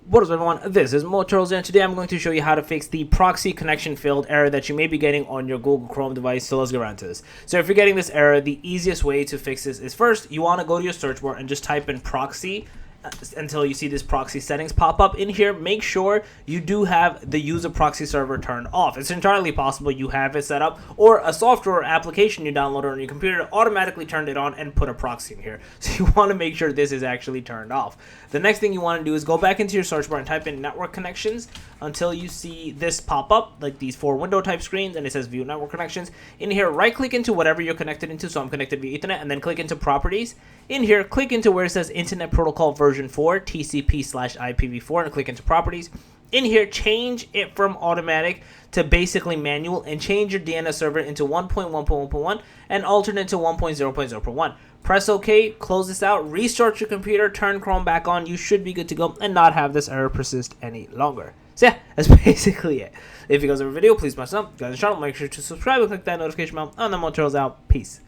What is up, everyone? This is Motorolz, and today I'm going to show you how to fix the proxy connection failed error that you may be getting on your Google Chrome device. So let's get around to this. So if you're getting this error, the easiest way to fix this is first, you want to go to your search bar and just type in proxy until you see this proxy settings pop up. In here, make sure you do have the user proxy server turned off. It's entirely possible you have it set up, or a software or application you downloaded on your computer automatically turned it on and put a proxy in here. So you want to make sure this is actually turned off. The next thing you want to do is go back into your search bar and type in network connections until you see this pop up, like these 4 window type screens, and it says view network connections. In here, right click into whatever you're connected into. So I'm connected via Ethernet, and then click into properties. In here, click into where it says Internet Protocol version 4, TCP/IPv4, and click into properties. In here, change it from automatic to basically manual, and change your DNS server into 1.1.1.1 and alternate to 1.0.0.1. Press OK, close this out, restart your computer, turn Chrome back on. You should be good to go and not have this error persist any longer. So yeah, that's basically it. If you guys have a video, please smash up. If you guys are on the channel, make sure to subscribe and click that notification bell. And then Motorolz out. Peace.